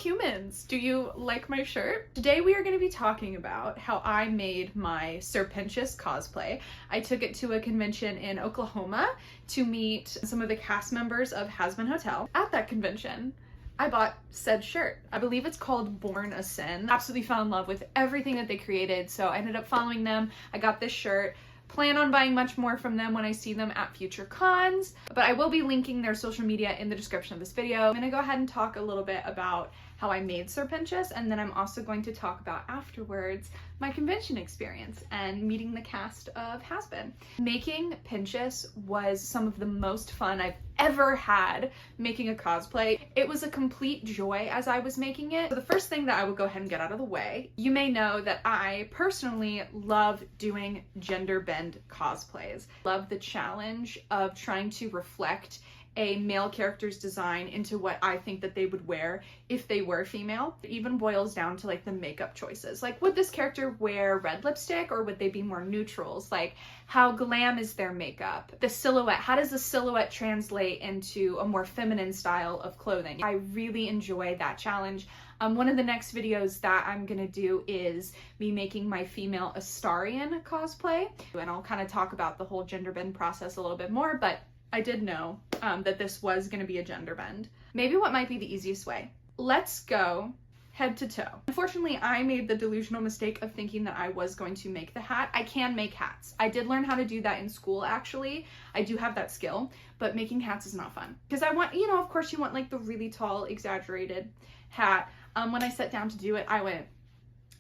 humans, do you like my shirt? Today we are going to be talking about how I made my Sir Pentious cosplay. I took it to a convention in Oklahoma to meet some of the cast members of Hazbin Hotel. At that convention, I bought said shirt. I believe it's called Born a Sin. Absolutely fell in love with everything that they created, so I ended up following them. I got this shirt. Plan on buying much more from them when I see them at future cons, but I will be linking their social media in the description of this video. I'm gonna go ahead and talk a little bit about how I made Sir Pentious, and then I'm also going to talk about afterwards my convention experience and meeting the cast of Hazbin. Making Pentious was some of the most fun I've ever had making a cosplay. It was a complete joy as I was making it. So the first thing that I will go ahead and get out of the way, you may know that I personally love doing gender bend cosplays. Love the challenge of trying to reflect a male character's design into what I think that they would wear if they were female. It even boils down to like the makeup choices. Like, would this character wear red lipstick or would they be more neutrals? Like, how glam is their makeup? The silhouette, how does the silhouette translate into a more feminine style of clothing? I really enjoy that challenge. One of the next videos that I'm gonna do is me making my female Astarian cosplay, and I'll kind of talk about the whole gender bend process a little bit more, but I did know that this was going to be a gender bend. Maybe what might be the easiest way? Let's go head to toe. Unfortunately, I made the delusional mistake of thinking that I was going to make the hat. I can make hats. I did learn how to do that in school, actually. I do have that skill, but making hats is not fun. Because I want, you know, of course you want like the really tall, exaggerated hat. When I sat down to do it, I went,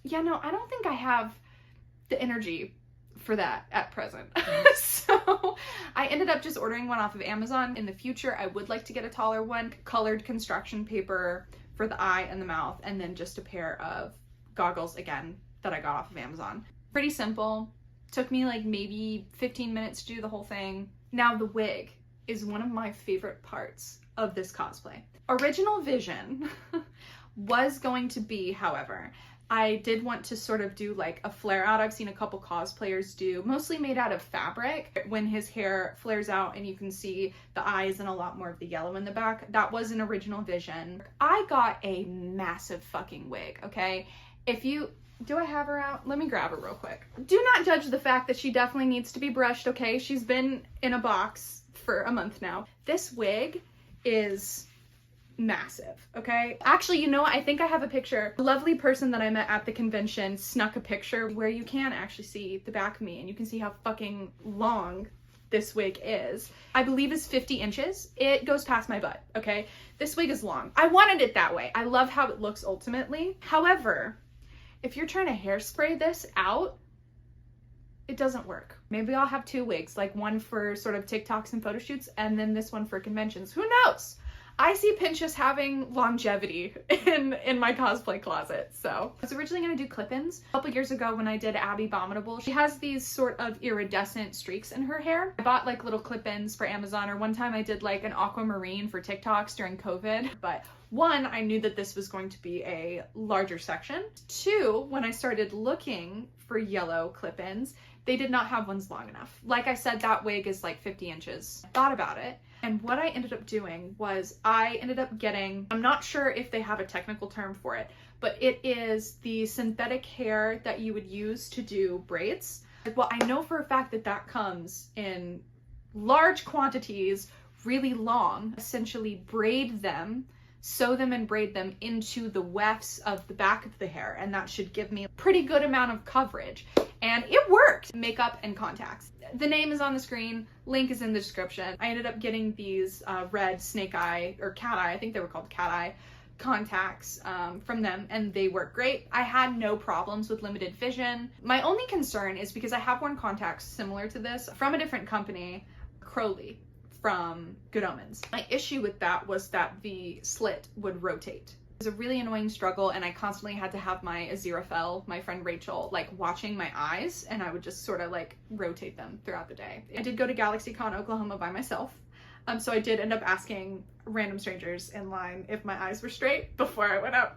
yeah, no, I don't think I have the energy for that at present. So I ended up just ordering one off of Amazon. In the future, I would like to get a taller one, colored construction paper for the eye and the mouth, and then just a pair of goggles again that I got off of Amazon. Pretty simple. Took me like maybe 15 minutes to do the whole thing. Now the wig is one of my favorite parts of this cosplay. Original vision was going to be, however, I did want to sort of do like a flare out. I've seen a couple cosplayers do, mostly made out of fabric, when his hair flares out and you can see the eyes and a lot more of the yellow in the back. That was an original vision. I got a massive fucking wig, okay? Do I have her out? Let me grab her real quick. Do not judge the fact that she definitely needs to be brushed, okay? She's been in a box for a month now. This wig is massive, okay? Actually, you know what? I think I have a picture. A lovely person that I met at the convention snuck a picture where you can actually see the back of me and you can see how fucking long this wig is. I believe is 50 inches. It goes past my butt, okay? This wig is long. I wanted it that way. I love how it looks ultimately. However, if you're trying to hairspray this out, it doesn't work. Maybe I'll have two wigs, like one for sort of TikToks and photo shoots and then this one for conventions. Who knows? I see Pentious having longevity in my cosplay closet, so. I was originally gonna do clip-ins. A couple years ago when I did Abby Abominable, she has these sort of iridescent streaks in her hair. I bought like little clip-ins for Amazon, or one time I did like an aquamarine for TikToks during COVID. But one, I knew that this was going to be a larger section. Two, when I started looking for yellow clip-ins, they did not have ones long enough. Like I said, that wig is like 50 inches. I thought about it. And what I ended up doing was I ended up getting, I'm not sure if they have a technical term for it, but it is the synthetic hair that you would use to do braids. Well, I know for a fact that that comes in large quantities, really long. Essentially braid them, sew them and braid them into the wefts of the back of the hair, and that should give me a pretty good amount of coverage. And it worked. Makeup and contacts. The name is on the screen, link is in the description. I ended up getting these red snake eye, or cat eye, I think they were called cat eye, contacts from them, and they work great. I had no problems with limited vision. My only concern is because I have worn contacts similar to this from a different company, Crowley, from Good Omens. My issue with that was that the slit would rotate. It was a really annoying struggle, and I constantly had to have my Aziraphale, my friend Rachel, like watching my eyes, and I would just sort of like rotate them throughout the day. I did go to GalaxyCon Oklahoma by myself, so I did end up asking random strangers in line if my eyes were straight before I went out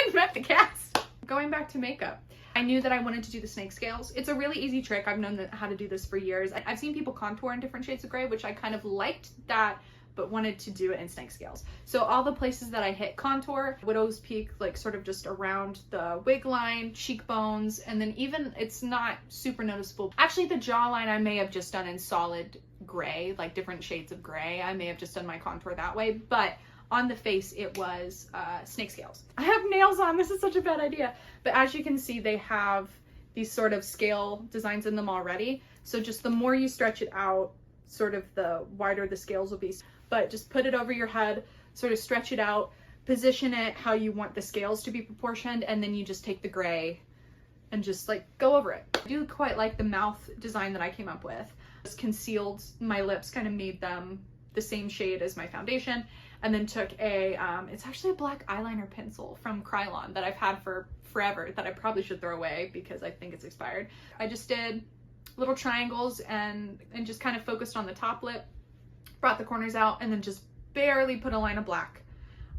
and met the cast. Going back to makeup, I knew that I wanted to do the snake scales. It's a really easy trick. I've known how to do this for years. I've seen people contour in different shades of gray, which I kind of liked that but wanted to do it in snake scales. So all the places that I hit contour, widow's peak, like sort of just around the wig line, cheekbones, and then even it's not super noticeable. Actually, the jawline I may have just done in solid gray, like different shades of gray. I may have just done my contour that way, but on the face it was snake scales. I have nails on, this is such a bad idea. But as you can see, they have these sort of scale designs in them already. So just the more you stretch it out, sort of the wider the scales will be. But just put it over your head, sort of stretch it out, position it how you want the scales to be proportioned, and then you just take the gray and just like go over it. I do quite like the mouth design that I came up with. Just concealed my lips, kind of made them the same shade as my foundation, and then took a, it's actually a black eyeliner pencil from Krylon that I've had for forever that I probably should throw away because I think it's expired. I just did little triangles and just kind of focused on the top lip, brought the corners out, and then just barely put a line of black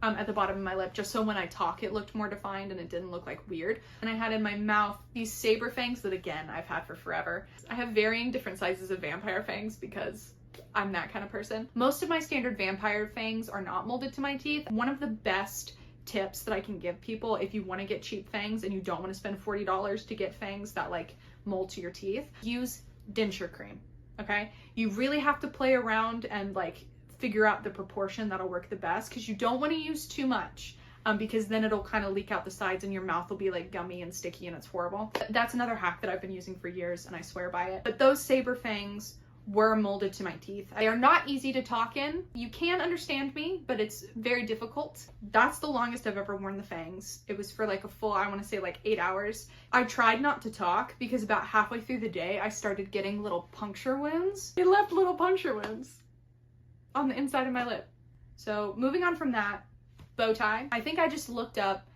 at the bottom of my lip, just so when I talk it looked more defined and it didn't look like weird. And I had in my mouth these saber fangs that, again, I've had for forever. I have varying different sizes of vampire fangs because I'm that kind of person. Most of my standard vampire fangs are not molded to my teeth. One of the best tips that I can give people if you want to get cheap fangs and you don't want to spend $40 to get fangs that like mold to your teeth, use denture cream. Okay, you really have to play around and like figure out the proportion that'll work the best, because you don't want to use too much because then it'll kind of leak out the sides and your mouth will be like gummy and sticky and it's horrible. That's another hack that I've been using for years and I swear by it. But those saber fangs were molded to my teeth. They are not easy to talk in. You can understand me, but it's very difficult. That's the longest I've ever worn the fangs. It was for like a full, I want to say like 8 hours. I tried not to talk because about halfway through the day, I started getting little puncture wounds. It left little puncture wounds on the inside of my lip. So moving on from that, bow tie. I think I just looked up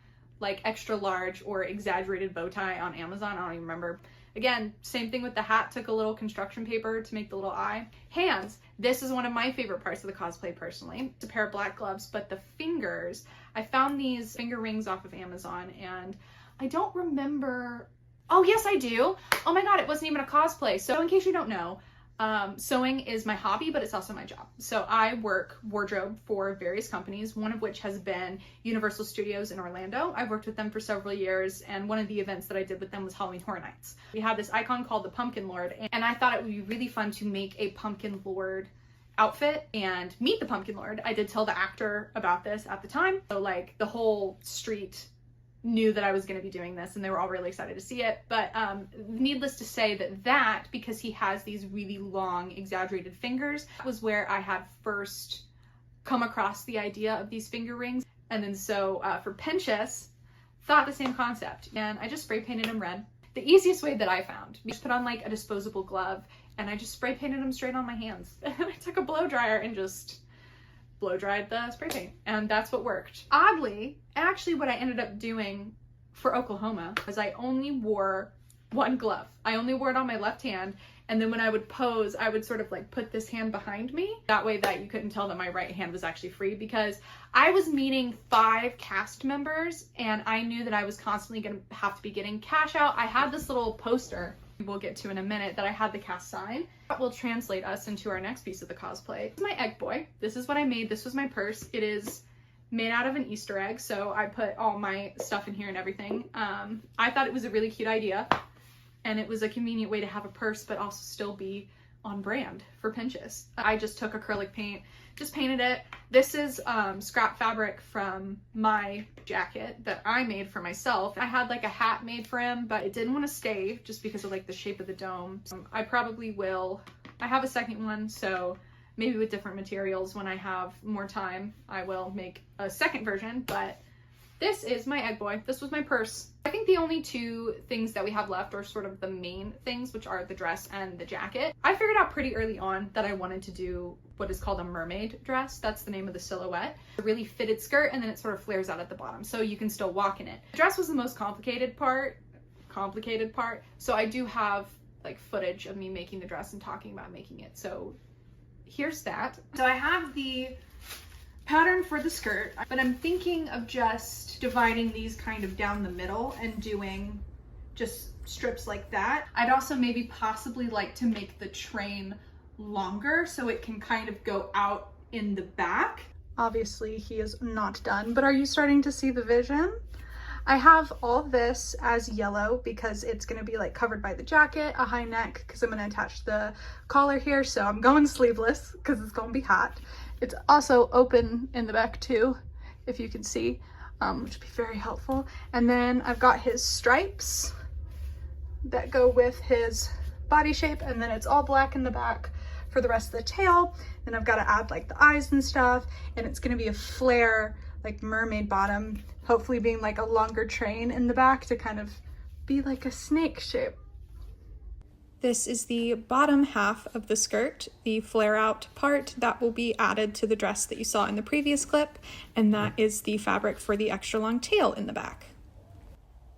like extra large or exaggerated bow tie on Amazon. I don't even remember. Again, same thing with the hat. Took a little construction paper to make the little eye. Hands. This is one of my favorite parts of the cosplay personally. It's a pair of black gloves, but the fingers, I found these finger rings off of Amazon and I don't remember. Oh yes, I do. Oh my God, it wasn't even a cosplay. So in case you don't know, sewing is my hobby, but it's also my job. So I work wardrobe for various companies, one of which has been Universal Studios in Orlando. I've worked with them for several years, and one of the events that I did with them was Halloween Horror Nights. We had this icon called the Pumpkin Lord, and I thought it would be really fun to make a Pumpkin Lord outfit and meet the Pumpkin Lord. I did tell the actor about this at the time, so like the whole street knew that I was going to be doing this and they were all really excited to see it. But needless to say that because he has these really long exaggerated fingers, that was where I had first come across the idea of these finger rings. And then so for Pentious, thought the same concept, and I just spray painted him red. The easiest way that I found, just put on like a disposable glove and I just spray painted them straight on my hands. And I took a blow dryer and just blow dried the spray paint, and that's what worked. Oddly, actually what I ended up doing for Oklahoma was I only wore one glove. I only wore it on my left hand, and then when I would pose, I would sort of like put this hand behind me. That way that you couldn't tell that my right hand was actually free, because I was meeting 5 cast members and I knew that I was constantly gonna have to be getting cash out. I had this little poster we'll get to in a minute that I had the cast sign. That will translate us into our next piece of the cosplay. This is my egg boy. This is what I made. This was my purse. It is made out of an Easter egg, so I put all my stuff in here and everything. I thought it was a really cute idea, and it was a convenient way to have a purse but also still be on brand for Pentious. I just took acrylic paint, just painted it. This is scrap fabric from my jacket that I made for myself. I had like a hat made for him, but it didn't want to stay just because of like the shape of the dome. I probably will. I have a second one, so maybe with different materials when I have more time, I will make a second version, but this is my egg boy. This was my purse. I think the only 2 things that we have left are sort of the main things, which are the dress and the jacket. I figured out pretty early on that I wanted to do what is called a mermaid dress. That's the name of the silhouette. A really fitted skirt, and then it sort of flares out at the bottom, so you can still walk in it. The dress was the most complicated part. So I do have like footage of me making the dress and talking about making it. So here's that. So I have the pattern for the skirt, but I'm thinking of just dividing these kind of down the middle and doing just strips like that. I'd also maybe possibly like to make the train longer so it can kind of go out in the back. Obviously he is not done, but are you starting to see the vision? I have all this as yellow because it's going to be like covered by the jacket, a high neck because I'm going to attach the collar here, so I'm going sleeveless because it's going to be hot. It's also open in the back too, if you can see, which would be very helpful. And then I've got his stripes that go with his body shape, and then it's all black in the back for the rest of the tail. Then I've got to add like the eyes and stuff, and it's going to be a flare like mermaid bottom, hopefully being like a longer train in the back to kind of be like a snake shape. This is the bottom half of the skirt, the flare out part that will be added to the dress that you saw in the previous clip, and that is the fabric for the extra long tail in the back.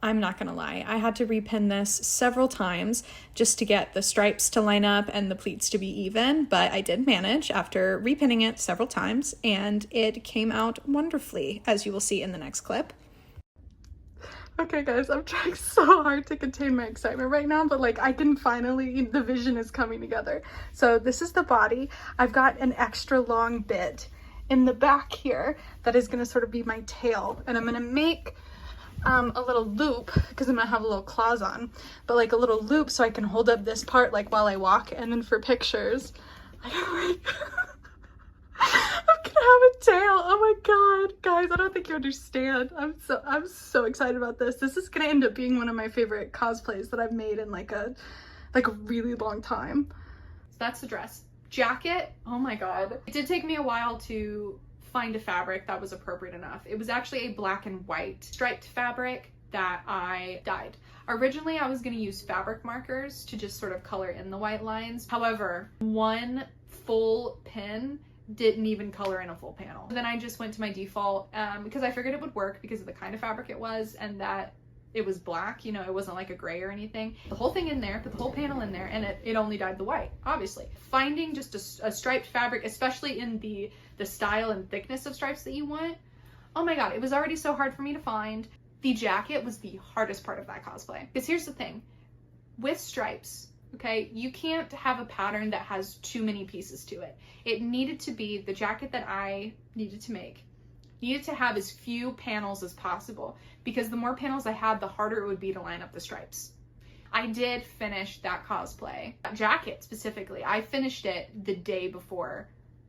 I'm not gonna lie, I had to repin this several times just to get the stripes to line up and the pleats to be even, but I did manage after repinning it several times, and it came out wonderfully, as you will see in the next clip. Okay guys, I'm trying so hard to contain my excitement right now, but like I can finally, the vision is coming together. So this is the body. I've got an extra long bit in the back here that is gonna sort of be my tail, and I'm gonna make a little loop because I'm gonna have a little claws on, but like a little loop so I can hold up this part like while I walk, and then for pictures I'm gonna have a tail. Oh my god, guys, I don't think you understand. I'm so excited about this. This is gonna end up being one of my favorite cosplays that I've made in like a really long time. So that's the dress. Jacket, oh my god. It did take me a while to find a fabric that was appropriate enough. It was actually a black and white striped fabric that I dyed. Originally, I was going to use fabric markers to just sort of color in the white lines. However, one full pin didn't even color in a full panel. Then I just went to my default because I figured it would work because of the kind of fabric it was, and that it was black, you know, it wasn't like a gray or anything. The whole thing in there, put the whole panel in there, and it only dyed the white, obviously. Finding just a striped fabric, especially in the style and thickness of stripes that you want, oh my god, it was already so hard for me to find. The jacket was the hardest part of that cosplay. Because here's the thing, with stripes, okay, you can't have a pattern that has too many pieces to it. It needed to be, the jacket that I needed to make needed to have as few panels as possible, because the more panels I had, the harder it would be to line up the stripes. I did finish that cosplay, that jacket specifically. I finished it the day before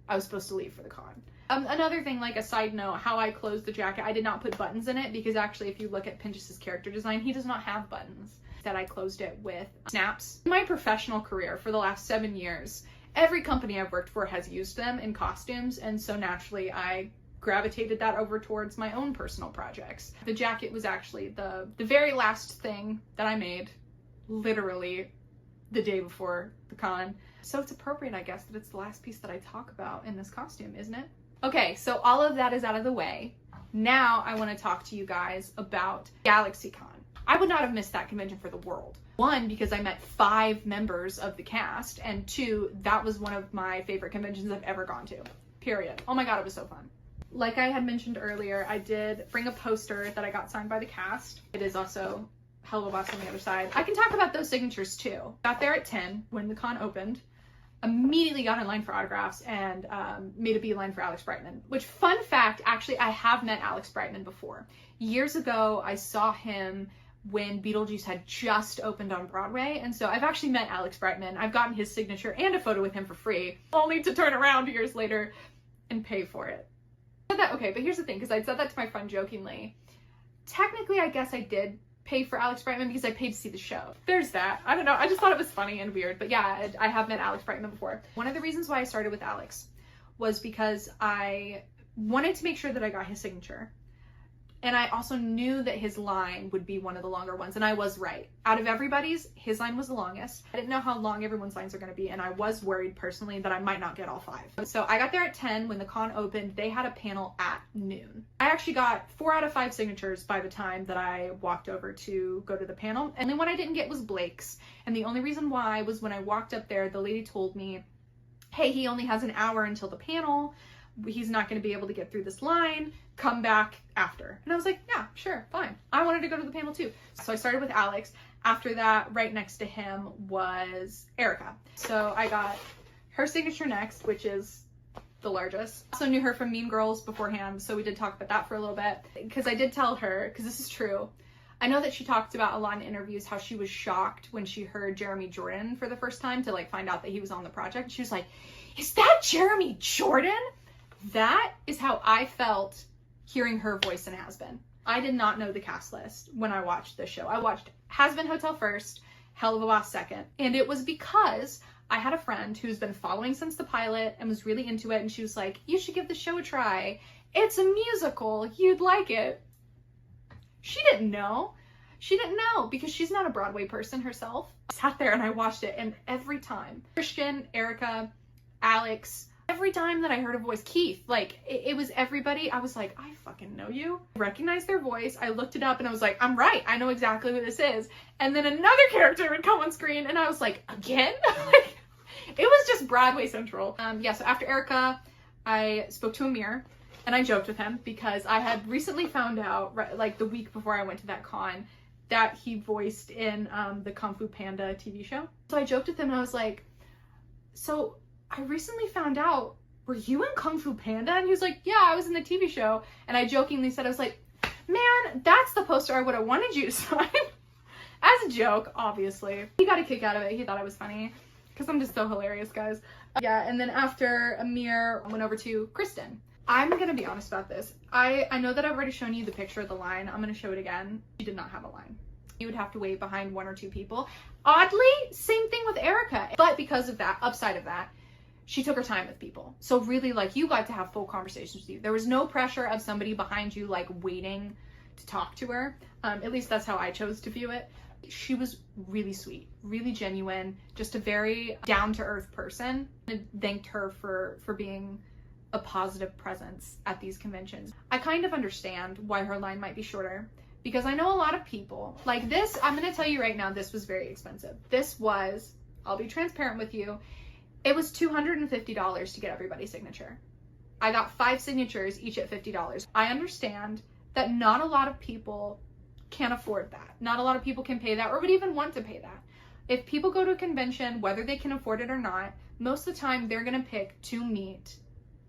I was supposed to leave for the con. Another thing, like a side note, how I closed the jacket, I did not put buttons in it because actually if you look at Pentious's character design, he does not have buttons. That I closed it with snaps. In my professional career for the last 7 years, every company I've worked for has used them in costumes, and so naturally I gravitated that over towards my own personal projects. The jacket was actually the very last thing that I made, literally the day before the con. So it's appropriate, I guess, that it's the last piece that I talk about in this costume, isn't it? Okay, so all of that is out of the way. Now I want to talk to you guys about GalaxyCon. I would not have missed that convention for the world. 1, because I met 5 members of the cast, and 2, that was one of my favorite conventions I've ever gone to, period. Oh my god, it was so fun. Like I had mentioned earlier, I did bring a poster that I got signed by the cast. It is also Helluva on the other side. I can talk about those signatures too. Got there at 10 when the con opened. Immediately got in line for autographs and made a beeline for Alex Brightman. Which, fun fact, actually I have met Alex Brightman before. Years ago, I saw him when Beetlejuice had just opened on Broadway, and so I've actually met Alex Brightman. I've gotten his signature and a photo with him for free, only to turn around years later and pay for it. Okay, but here's the thing, because I said that to my friend jokingly. Technically, I guess I did pay for Alex Brightman because I paid to see the show. There's that. I don't know. I just thought it was funny and weird. But yeah, I have met Alex Brightman before. One of the reasons why I started with Alex was because I wanted to make sure that I got his signature. And I also knew that his line would be one of the longer ones, and I was right. Out of everybody's, his line was the longest. I didn't know how long everyone's lines are going to be, and I was worried personally that I might not get all 5. So I got there at 10 when the con opened. They had a panel at noon. I actually got 4 out of 5 signatures by the time that I walked over to go to the panel. And then what I didn't get was Blake's. And the only reason why was when I walked up there, the lady told me, hey, he only has an hour until the panel. He's not going to be able to get through this line. Come back after. And I was like, yeah, sure, fine. I wanted to go to the panel too. So I started with Alex. After that, right next to him was Erica. So I got her signature next, which is the largest. Also knew her from Mean Girls beforehand, so we did talk about that for a little bit. Because I did tell her, because this is true, I know that she talked about a lot in interviews how she was shocked when she heard Jeremy Jordan for the first time to like find out that he was on the project. She was like, is that Jeremy Jordan? That is how I felt hearing her voice in Hazbin. I did not know the cast list when I watched this show. I watched Hazbin Hotel first, Helluva second, and it was because I had a friend who's been following since the pilot and was really into it, and she was like, you should give the show a try. It's a musical. You'd like it. She didn't know. She didn't know because she's not a Broadway person herself. I sat there and I watched it, and every time, Christian, Erica, Alex, every time that I heard a voice, Keith, like it was everybody. I was like, I fucking know you. I recognized their voice. I looked it up and I was like, I'm right. I know exactly who this is. And then another character would come on screen and I was like, again? Like, it was just Broadway Central. Yeah, so after Erica, I spoke to Amir. And I joked with him because I had recently found out, like the week before I went to that con, that he voiced in the Kung Fu Panda TV show. So I joked with him and I was like, so I recently found out, were you in Kung Fu Panda? And he was like, yeah, I was in the TV show. And I jokingly said, I was like, man, that's the poster I would have wanted you to sign. As a joke, obviously. He got a kick out of it. He thought it was funny because I'm just so hilarious, guys. Yeah, and then after Amir, I went over to Kristen. I'm gonna be honest about this. I know that I've already shown you the picture of the line. I'm gonna show it again. She did not have a line. You would have to wait behind one or two people. Oddly, same thing with Erica. But because of that, upside of that, she took her time with people. So really, like, you got to have full conversations with you. There was no pressure of somebody behind you, like, waiting to talk to her. At least that's how I chose to view it. She was really sweet, really genuine, just a very down-to-earth person. I thanked her for being a positive presence at these conventions. I kind of understand why her line might be shorter because I know a lot of people like this. I'm going to tell you right now, this was very expensive. This was, I'll be transparent with you, it was $250 to get everybody's signature. I got 5 signatures, each at $50. I understand that not a lot of people can afford that. Not a lot of people can pay that or would even want to pay that. If people go to a convention, whether they can afford it or not, most of the time they're going to pick to meet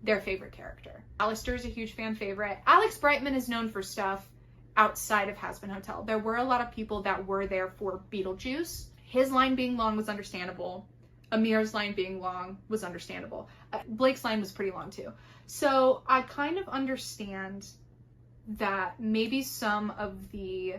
their favorite character. Alistair is a huge fan favorite. Alex Brightman is known for stuff outside of Hazbin Hotel. There were a lot of people that were there for Beetlejuice. His line being long was understandable. Amir's line being long was understandable. Blake's line was pretty long too. So I kind of understand that maybe some of the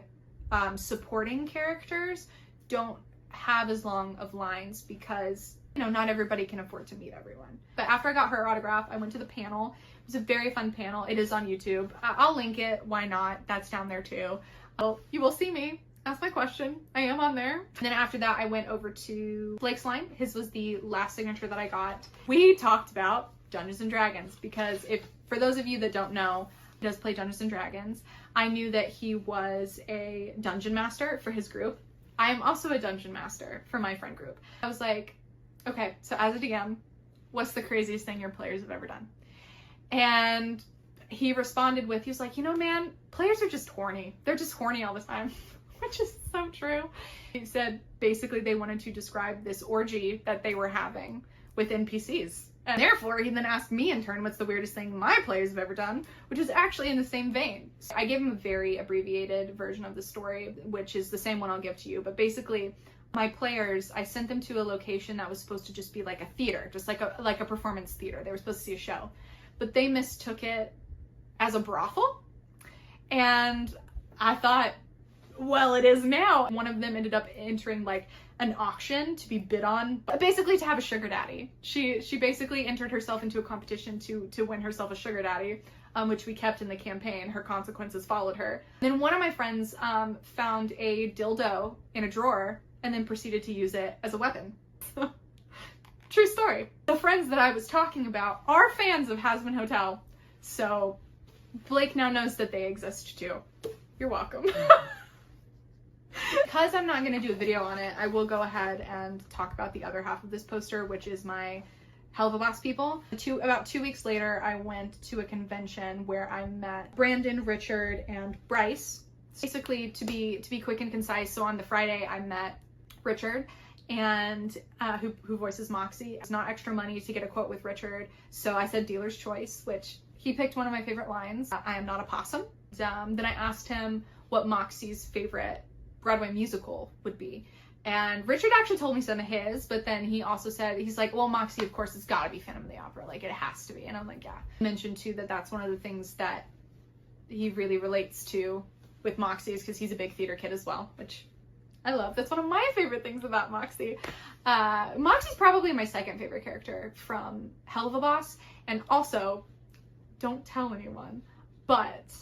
supporting characters don't have as long of lines because, you know, not everybody can afford to meet everyone. But after I got her autograph, I went to the panel. It was a very fun panel. It is on YouTube. I'll link it. Why not? That's down there too. You will see me. Ask my question. I am on there. And then after that, I went over to Blake's line. His was the last signature that I got. We talked about Dungeons and Dragons because for those of you that don't know, he does play Dungeons and Dragons. I knew that he was a dungeon master for his group. I am also a dungeon master for my friend group. I was like, okay, so as a DM, what's the craziest thing your players have ever done? And he responded with, he was like, you know, man, players are just horny. They're just horny all the time, which is so true. He said basically they wanted to describe this orgy that they were having with NPCs. And therefore, he then asked me in turn, what's the weirdest thing my players have ever done, which is actually in the same vein. So I gave him a very abbreviated version of the story, which is the same one I'll give to you. But basically, my players, I sent them to a location that was supposed to just be like a theater, just like a performance theater. They were supposed to see a show, but they mistook it as a brothel. And I thought, well, it is now. One of them ended up entering like an auction to be bid on, basically to have a sugar daddy. She basically entered herself into a competition to win herself a sugar daddy, which we kept in the campaign. Her consequences followed her. Then one of my friends found a dildo in a drawer and then proceeded to use it as a weapon. True story. The friends that I was talking about are fans of Hazbin Hotel, so Blake now knows that they exist too. You're welcome. Because I'm not going to do a video on it, I will go ahead and talk about the other half of this poster, which is my Helluva people. About 2 weeks later, I went to a convention where I met Brandon, Richard, and Bryce. Basically, to be quick and concise, so on the Friday, I met Richard, and who voices Moxie. It's not extra money to get a quote with Richard, so I said dealer's choice, which he picked one of my favorite lines, I am not a possum. Then I asked him what Moxie's favorite Broadway musical would be. And Richard actually told me some of his, but then he also said, he's like, well, Moxie, of course, it's gotta be Phantom of the Opera. Like, it has to be. And I'm like, yeah. I mentioned too that that's one of the things that he really relates to with Moxie is because he's a big theater kid as well, which I love. That's one of my favorite things about Moxie. Moxie's probably my second favorite character from Helluva Boss. And also, don't tell anyone, but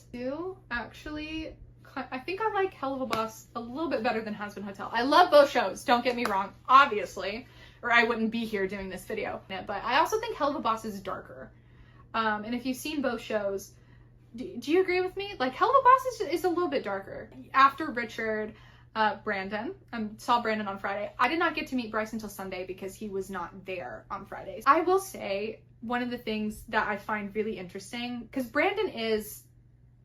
actually, I think I like Helluva Boss a little bit better than Hazbin Hotel. I love both shows, don't get me wrong, obviously, or I wouldn't be here doing this video. But I also think Helluva Boss is darker. And if you've seen both shows, do you agree with me? Like, Helluva Boss is a little bit darker. After Richard, Brandon, saw Brandon on Friday. I did not get to meet Bryce until Sunday because he was not there on Fridays. I will say, one of the things that I find really interesting, because Brandon is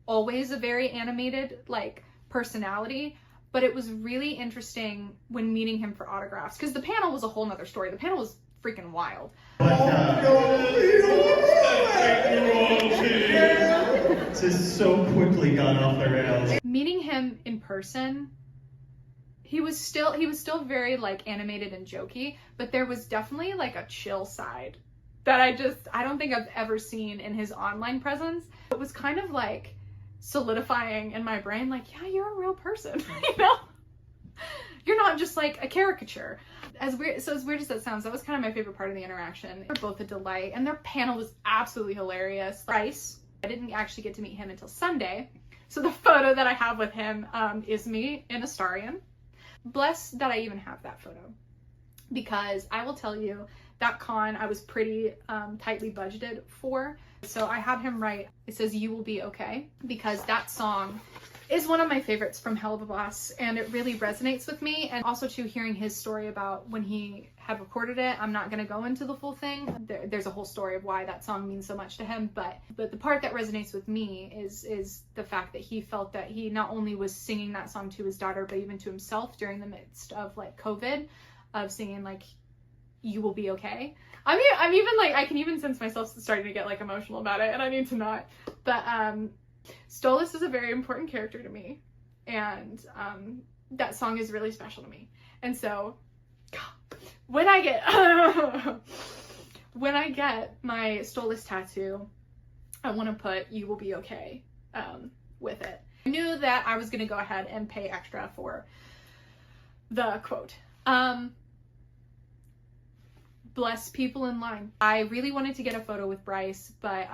always a very animated, like, personality, but it was really interesting when meeting him for autographs, because the panel was a whole nother story. The panel was freaking wild. This has so quickly gone off the rails. Meeting him in person, he was still very, like, animated and jokey, but there was definitely, like, a chill side that I don't think I've ever seen in his online presence. It was kind of like solidifying in my brain, like, yeah, you're a real person, you know? You're not just like a caricature. As weird as that sounds, that was kind of my favorite part of the interaction. They're both a delight, and their panel was absolutely hilarious. Bryce, I didn't actually get to meet him until Sunday, so the photo that I have with him is me in Astarion. Blessed that I even have that photo, because I will tell you, that con I was pretty tightly budgeted for. So I had him write, it says, "You will be okay," because that song is one of my favorites from Helluva Boss, and it really resonates with me. And also too, hearing his story about when he had recorded it. I'm not going to go into the full thing. There's a whole story of why that song means so much to him, but the part that resonates with me is the fact that he felt that he not only was singing that song to his daughter, but even to himself during the midst of, like, COVID, of singing, like, "You will be okay." I'm even like, I can even sense myself starting to get, like, emotional about it, and I need to not. But Stolas is a very important character to me, and that song is really special to me. And so when I get my Stolas tattoo, I want to put "You will be okay" with it. I knew that I was going to go ahead and pay extra for the quote. Bless people in line. I really wanted to get a photo with Bryce, but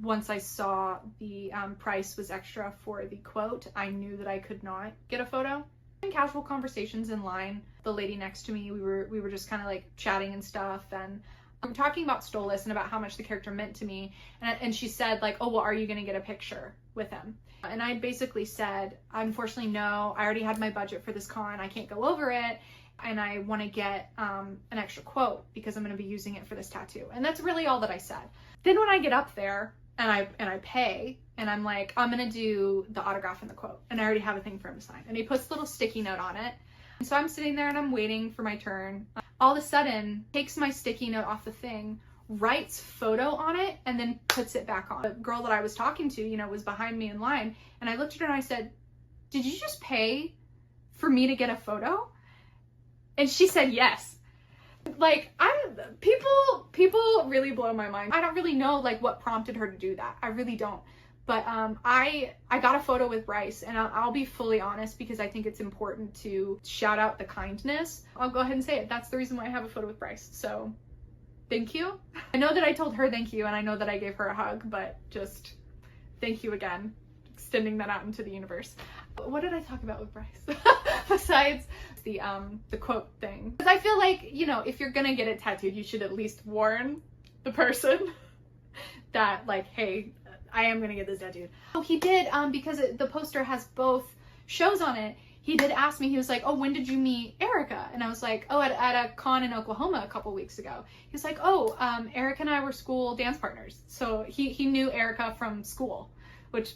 once I saw the price was extra for the quote, I knew that I could not get a photo. In casual conversations in line, the lady next to me, we were just kind of like chatting and stuff, and we were talking about Stolas and about how much the character meant to me, and she said, like, "Oh, well, are you gonna get a picture with him?" And I basically said, "Unfortunately, no. I already had my budget for this con. I can't go over it. And I want to get an extra quote because I'm going to be using it for this tattoo." And that's really all that I said. Then when I get up there and I pay, and I'm like, "I'm going to do the autograph and the quote," and I already have a thing for him to sign. And he puts a little sticky note on it. And so I'm sitting there and I'm waiting for my turn. All of a sudden, takes my sticky note off the thing, writes photo on it, and then puts it back on. The girl that I was talking to, you know, was behind me in line, and I looked at her and I said, "Did you just pay for me to get a photo?" And she said yes. Like, people really blow my mind. I don't really know, like, what prompted her to do that. I really don't. But I got a photo with Bryce, and I'll be fully honest because I think it's important to shout out the kindness. I'll go ahead and say it. That's the reason why I have a photo with Bryce. So thank you. I know that I told her thank you, and I know that I gave her a hug, but just thank you again. Extending that out into the universe. What did I talk about with Bryce? Besides the quote thing. Because I feel like, you know, if you're gonna get it tattooed, you should at least warn the person that, like, hey, I am gonna get this tattooed. Oh, he did, because the poster has both shows on it. He did ask me, he was like, "Oh, when did you meet Erica?" And I was like, "Oh, at a con in Oklahoma a couple weeks ago." He was like, "Oh, Erica and I were school dance partners." So he knew Erica from school, which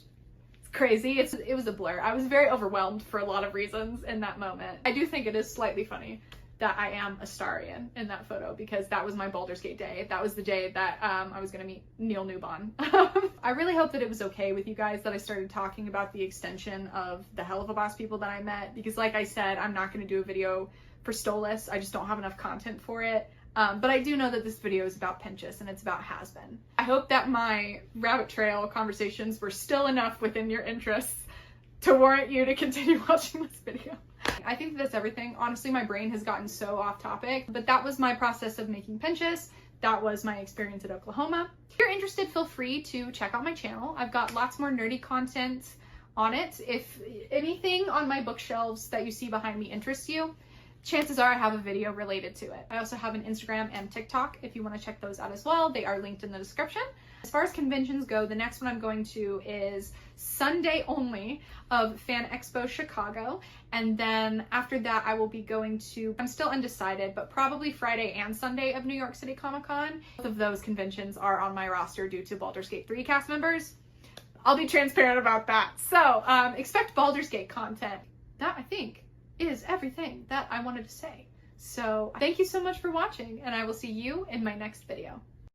crazy. It was a blur. I was very overwhelmed for a lot of reasons in that moment. I do think it is slightly funny that I am Astarian in that photo, because that was my Baldur's Gate day. That was the day that I was gonna meet Neil Newbon. I really hope that it was okay with you guys that I started talking about the extension of the Helluva Boss people that I met, because like I said, I'm not gonna do a video for Stolas. I just don't have enough content for it. But I do know that this video is about Pentious and it's about Hazbin. I hope that my rabbit trail conversations were still enough within your interests to warrant you to continue watching this video. I think that's everything. Honestly, my brain has gotten so off topic, but that was my process of making Pentious. That was my experience at Oklahoma. If you're interested, feel free to check out my channel. I've got lots more nerdy content on it. If anything on my bookshelves that you see behind me interests you, chances are I have a video related to it. I also have an Instagram and TikTok if you want to check those out as well. They are linked in the description. As far as conventions go, the next one I'm going to is Sunday only of Fan Expo Chicago. And then after that, I will be going to, I'm still undecided, but probably Friday and Sunday of New York City Comic Con. Both of those conventions are on my roster due to Baldur's Gate 3 cast members. I'll be transparent about that. So expect Baldur's Gate content. That, I think, is everything that I wanted to say. So thank you so much for watching, and I will see you in my next video.